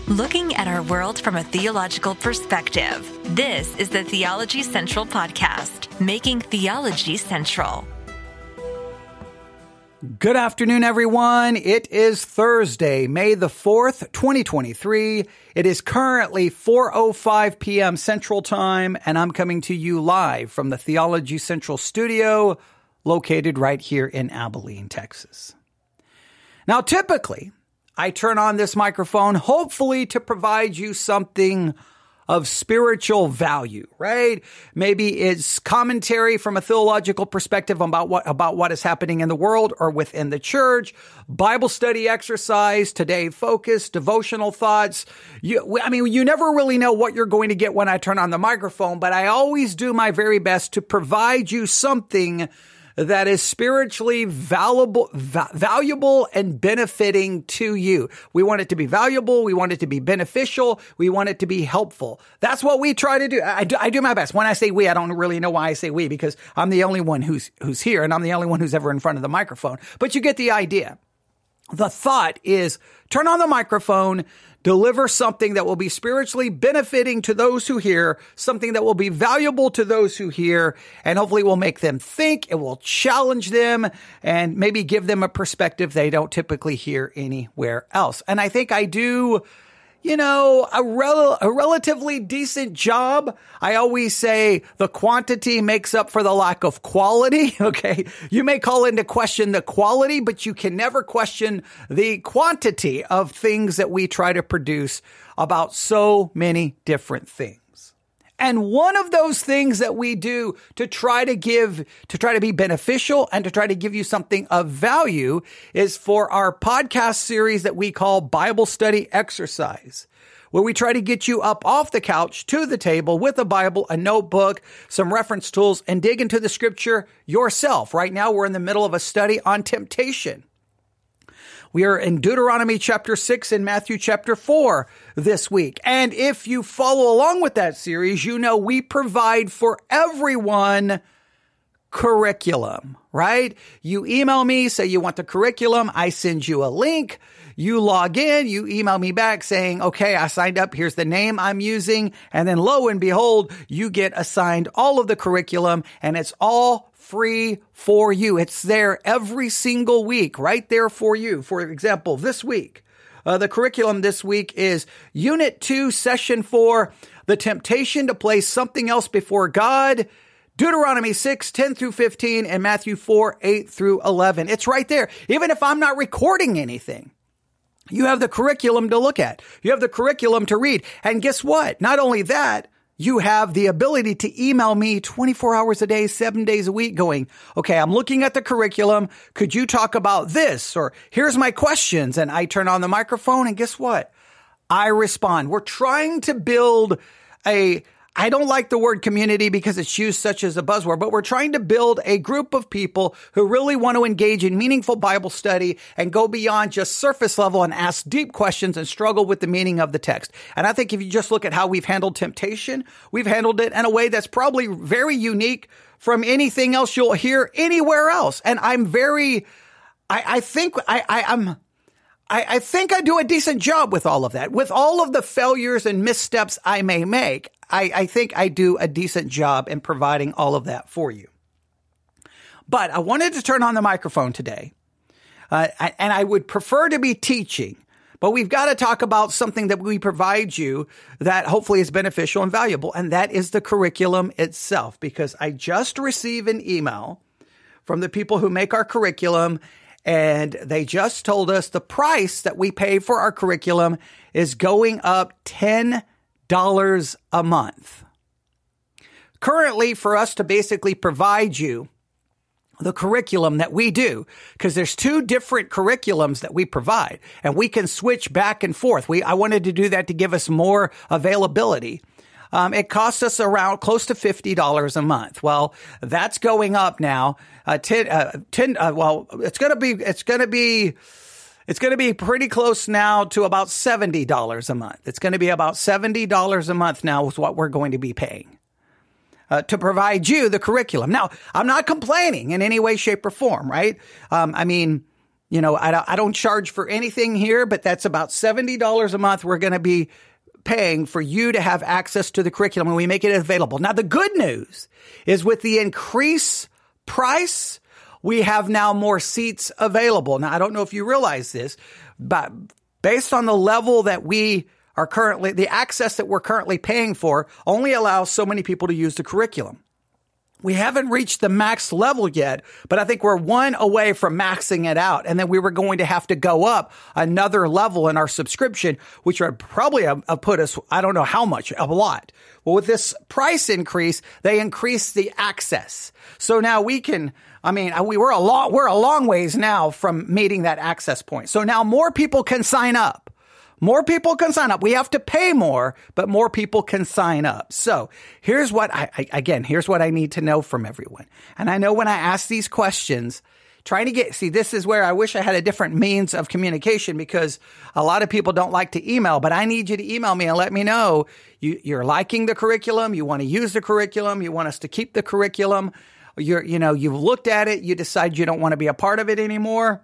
Looking at our world from a theological perspective. This is the Theology Central Podcast, making theology central. Good afternoon, everyone. It is Thursday, May the 4th, 2023. It is currently 4:05 p.m. Central Time, and I'm coming to you live from the Theology Central studio located right here in Abilene, Texas. Now, typically, I turn on this microphone, hopefully to provide you something of spiritual value, right? Maybe it's commentary from a theological perspective about what is happening in the world or within the church, Bible study exercise, today focus, devotional thoughts. You never really know what you're going to get when I turn on the microphone, but I always do my very best to provide you something that is spiritually valuable and benefiting to you. We want it to be valuable. We want it to be beneficial. We want it to be helpful. That's what we try to do. I do my best. When I say we, I don't really know why I say we, because I'm the only one who's here, and I'm the only one who's ever in front of the microphone. But you get the idea. The thought is turn on the microphone, deliver something that will be spiritually benefiting to those who hear, something that will be valuable to those who hear, and hopefully will make them think, it will challenge them, and maybe give them a perspective they don't typically hear anywhere else. And I think I do, a relatively decent job. I always say the quantity makes up for the lack of quality. Okay. You may call into question the quality, but you can never question the quantity of things that we try to produce about so many different things. And one of those things that we do to try to be beneficial and to try to give you something of value is for our podcast series that we call Bible Study Exercise, where we try to get you up off the couch to the table with a Bible, a notebook, some reference tools, and dig into the scripture yourself. Right now, we're in the middle of a study on temptation. We are in Deuteronomy chapter 6 and Matthew chapter 4 this week. And if you follow along with that series, you know we provide for everyone curriculum, right? You email me, say you want the curriculum. I send you a link. You log in, you email me back saying, okay, I signed up. Here's the name I'm using. And then lo and behold, you get assigned all of the curriculum, and it's all free for you. It's there every single week, right there for you. For example, this week, the curriculum this week is Unit 2, Session 4, The Temptation to Place Something Else Before God, Deuteronomy 6, 10 through 15, and Matthew 4, 8 through 11. It's right there. Even if I'm not recording anything, you have the curriculum to look at. You have the curriculum to read. And guess what? Not only that, you have the ability to email me 24 hours a day, 7 days a week going, okay, I'm looking at the curriculum. Could you talk about this? Or here's my questions. And I turn on the microphone and guess what? I respond. We're trying to build I don't like the word community because it's used such as a buzzword, but we're trying to build a group of people who really want to engage in meaningful Bible study and go beyond just surface level and ask deep questions and struggle with the meaning of the text. And I think if you just look at how we've handled temptation, we've handled it in a way that's probably very unique from anything else you'll hear anywhere else. And I think I do a decent job with all of that. With all of the failures and missteps I may make, I think I do a decent job in providing all of that for you. But I wanted to turn on the microphone today, and I would prefer to be teaching, but we've got to talk about something that we provide you that hopefully is beneficial and valuable, and that is the curriculum itself, because I just received an email from the people who make our curriculum, and they just told us the price that we pay for our curriculum is going up $10 a month. Currently, for us to basically provide you the curriculum that we do, because there's two different curriculums that we provide, and we can switch back and forth. I wanted to do that to give us more availability. It costs us around close to $50 a month. Well, that's going up now. It's going to be pretty close now to about $70 a month. It's going to be about $70 a month now is what we're going to be paying to provide you the curriculum. Now, I'm not complaining in any way, shape, or form, right? I don't charge for anything here, but that's about $70 a month we're going to be paying for you to have access to the curriculum, and we make it available. Now, the good news is with the increased price, we have now more seats available. Now, I don't know if you realize this, but based on the level that we are currently, the access that we're currently paying for only allows so many people to use the curriculum. We haven't reached the max level yet, but I think we're one away from maxing it out. And then we were going to have to go up another level in our subscription, which would probably have put us, I don't know how much, a lot. Well, with this price increase, they increased the access. So now we can, we're a long ways now from meeting that access point. So now more people can sign up. More people can sign up. We have to pay more, but more people can sign up. So here's what here's what I need to know from everyone. And I know when I ask these questions, this is where I wish I had a different means of communication, because a lot of people don't like to email, but I need you to email me and let me know you're liking the curriculum. You want to use the curriculum. You want us to keep the curriculum. You've looked at it. You decide you don't want to be a part of it anymore.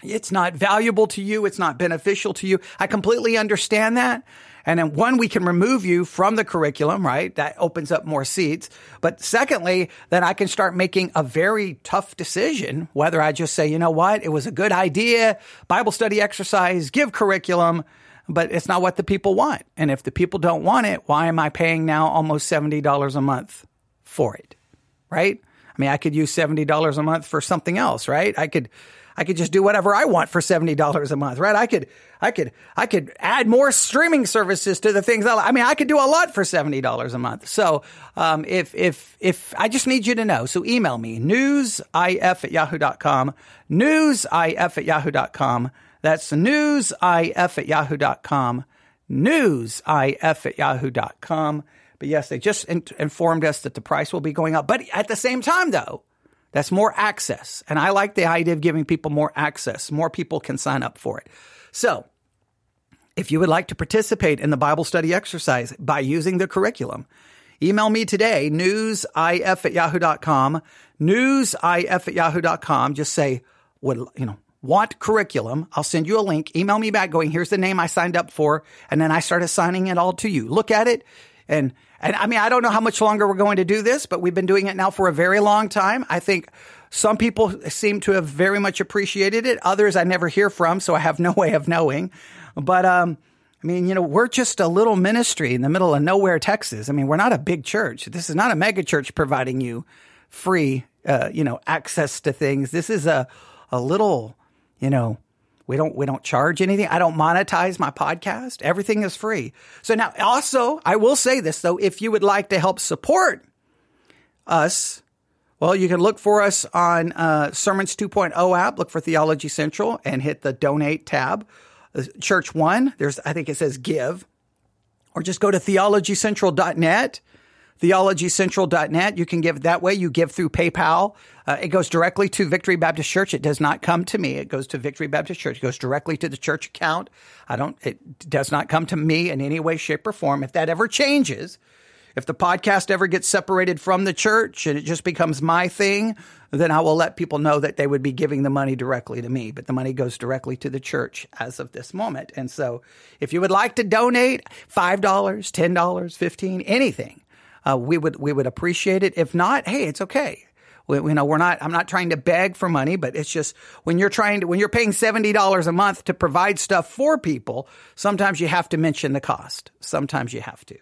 It's not valuable to you. It's not beneficial to you. I completely understand that. And then one, we can remove you from the curriculum, right? That opens up more seats. But secondly, then I can start making a very tough decision, whether I just say, you know what, it was a good idea, Bible study exercise, give curriculum, but it's not what the people want. And if the people don't want it, why am I paying now almost $70 a month for it, right? I could use $70 a month for something else, right? I could just do whatever I want for $70 a month, right? I could add more streaming services to the things I could do a lot for $70 a month. So, if I just need you to know, so email me, newsif@yahoo.com, newsif@yahoo.com. That's newsif@yahoo.com, newsif@yahoo.com. But yes, they just informed us that the price will be going up. But at the same time, though, that's more access. And I like the idea of giving people more access. More people can sign up for it. So if you would like to participate in the Bible study exercise by using the curriculum, email me today, newsif@yahoo.com, newsif@yahoo.com. Just say, want curriculum. I'll send you a link. Email me back going, here's the name I signed up for. And then I start assigning it all to you. Look at it. And I don't know how much longer we're going to do this, but we've been doing it now for a very long time. I think some people seem to have very much appreciated it. Others I never hear from, so I have no way of knowing. But, we're just a little ministry in the middle of nowhere, Texas. We're not a big church. This is not a mega church providing you free, access to things. This is a little, we don't charge anything. I don't monetize my podcast. Everything is free. So now also, I will say this though, if you would like to help support us, well, you can look for us on Sermons 2.0 app, look for Theology Central and hit the donate tab. Church One, I think it says give, or just go to theologycentral.net. theologycentral.net. You can give that way. You give through PayPal. It goes directly to Victory Baptist Church. It does not come to me. It goes to Victory Baptist Church. It goes directly to the church account. It does not come to me in any way, shape, or form. If that ever changes, if the podcast ever gets separated from the church and it just becomes my thing, then I will let people know that they would be giving the money directly to me. But the money goes directly to the church as of this moment. And so if you would like to donate $5, $10, $15, anything, we would appreciate it. If not, hey, it's okay. I'm not trying to beg for money, but it's just when you're paying $70 a month to provide stuff for people, sometimes you have to mention the cost. Sometimes you have to.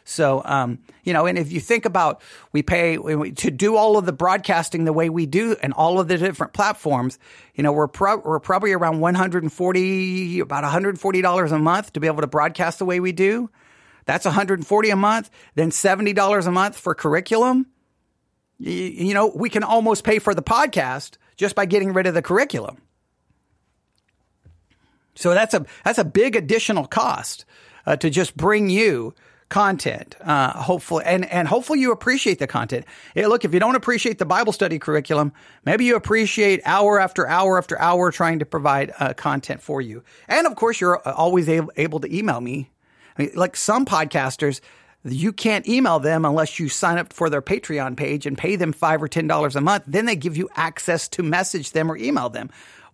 So, and if you think about, we pay to do all of the broadcasting the way we do and all of the different platforms, we're probably around about $140 a month to be able to broadcast the way we do. That's $140 a month, then $70 a month for curriculum. We can almost pay for the podcast just by getting rid of the curriculum. So that's a big additional cost to just bring you content, hopefully, and hopefully you appreciate the content. Hey, look, if you don't appreciate the Bible study curriculum, maybe you appreciate hour after hour after hour trying to provide content for you. And of course, you're always able to email me. Like some podcasters, you can't email them unless you sign up for their Patreon page and pay them $5 or $10 a month. Then they give you access to message them or email them.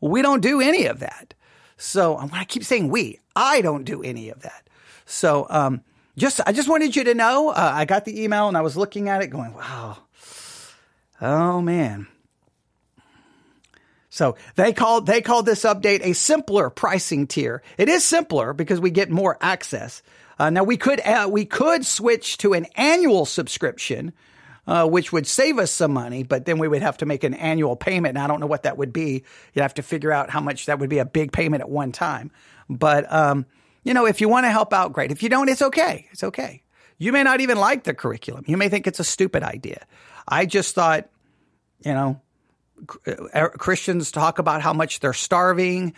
We don't do any of that. So when I keep saying we, I don't do any of that. So I just wanted you to know, I got the email and I was looking at it going, wow, oh man. So they called this update a simpler pricing tier. It is simpler because we get more access. Now we could switch to an annual subscription, which would save us some money, but then we would have to make an annual payment. And I don't know what that would be. You'd have to figure out how much that would be, a big payment at one time. But, if you want to help out, great. If you don't, it's okay. It's okay. You may not even like the curriculum. You may think it's a stupid idea. I just thought, Christians talk about how much they're starving.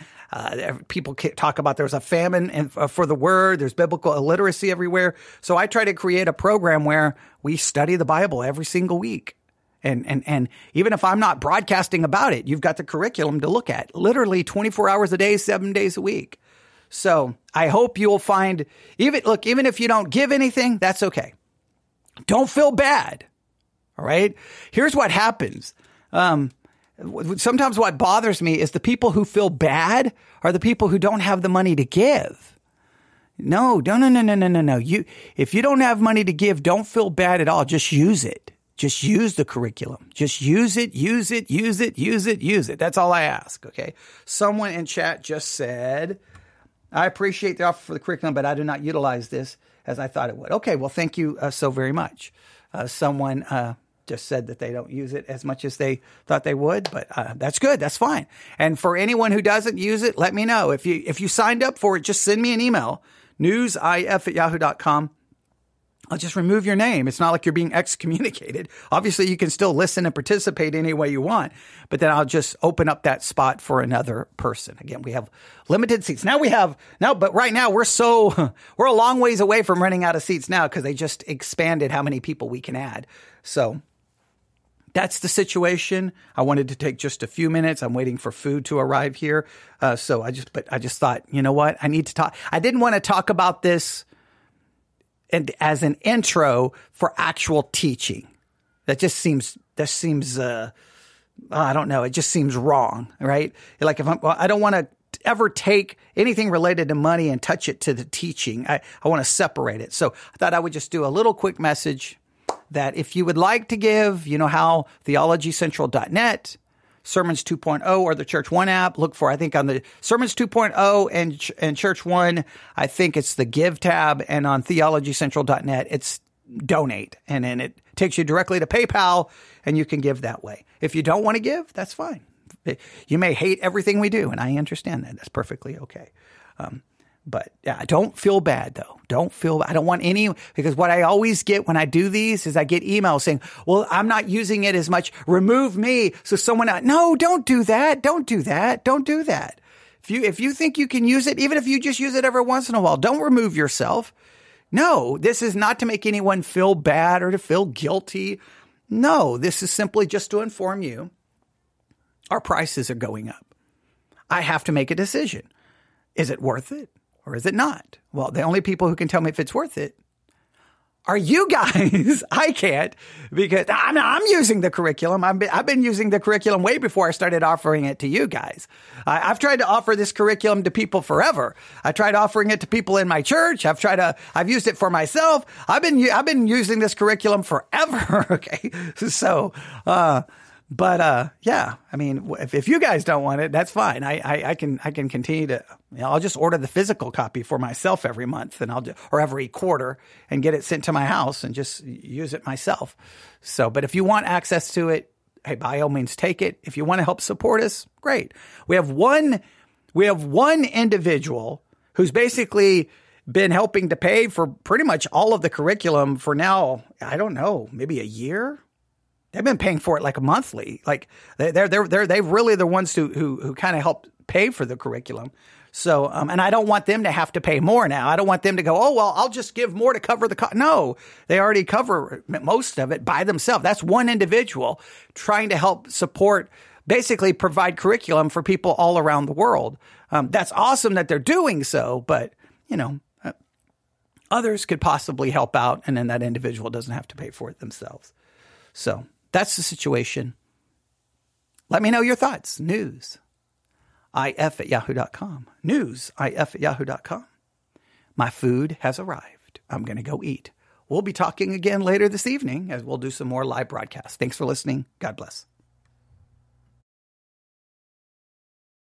People talk about there's a famine for the word. There's biblical illiteracy everywhere. So I try to create a program where we study the Bible every single week. And even if I'm not broadcasting about it, you've got the curriculum to look at literally 24 hours a day, 7 days a week. So I hope you'll find, even if you don't give anything, that's okay. Don't feel bad. All right. Here's what happens. Sometimes what bothers me is the people who feel bad are the people who don't have the money to give. No. If you don't have money to give, don't feel bad at all. Just use it. Just use the curriculum. Just use it. That's all I ask. Okay. Someone in chat just said, I appreciate the offer for the curriculum, but I do not utilize this as I thought it would. Okay. Well, thank you so very much. Someone, just said that they don't use it as much as they thought they would, but that's good. That's fine. And for anyone who doesn't use it, let me know. If you signed up for it, just send me an email, newsif@yahoo.com. I'll just remove your name. It's not like you're being excommunicated. Obviously, you can still listen and participate any way you want, but then I'll just open up that spot for another person. Again, we have limited seats. But right now we're a long ways away from running out of seats now because they just expanded how many people we can add. So that's the situation. I wanted to take just a few minutes. I'm waiting for food to arrive here. So I just thought, you know what? I need to talk. I didn't want to talk about this and as an intro for actual teaching. That seems, I don't know. It just seems wrong, right? Like I don't want to ever take anything related to money and touch it to the teaching. I want to separate it. So I thought I would just do a little quick message that if you would like to give, you know how theologycentral.net, Sermons 2.0 or the Church One app, look for, I think on the Sermons 2.0 and Church One, I think it's the Give tab, and on theologycentral.net, it's Donate. And then it takes you directly to PayPal and you can give that way. If you don't want to give, that's fine. You may hate everything we do, and I understand that. That's perfectly okay. But yeah, don't feel bad though. I don't want any, because what I always get when I do these is I get emails saying, well, I'm not using it as much. Remove me. So no, don't do that. Don't do that. Don't do that. If you think you can use it, even if you just use it every once in a while, don't remove yourself. No, this is not to make anyone feel bad or to feel guilty. No, this is simply just to inform you our prices are going up. I have to make a decision. Is it worth it? Or is it not? Well, the only people who can tell me if it's worth it are you guys. I can't, because I'm using the curriculum. I've been using the curriculum way before I started offering it to you guys. I've tried to offer this curriculum to people forever. I tried offering it to people in my church. I've used it for myself. I've been using this curriculum forever. Okay. So, yeah, I mean, if you guys don't want it, that's fine. I can continue to, I'll just order the physical copy for myself every month or every quarter and get it sent to my house and just use it myself. So, but if you want access to it, hey, by all means, take it. If you want to help support us, great. We have one individual who's basically been helping to pay for pretty much all of the curriculum for now, I don't know, maybe a year. They've been paying for it like monthly. Like they're really the ones who kind of help pay for the curriculum. So, and I don't want them to have to pay more now. I don't want them to go, oh, well, I'll just give more to cover the cost. No, they already cover most of it by themselves. That's one individual trying to help support, basically provide curriculum for people all around the world. That's awesome that they're doing so, but others could possibly help out, and then that individual doesn't have to pay for it themselves. So that's the situation. Let me know your thoughts. News if@yahoo.com. News, if@yahoo.com. My food has arrived. I'm going to go eat. We'll be talking again later this evening as we'll do some more live broadcasts. Thanks for listening. God bless.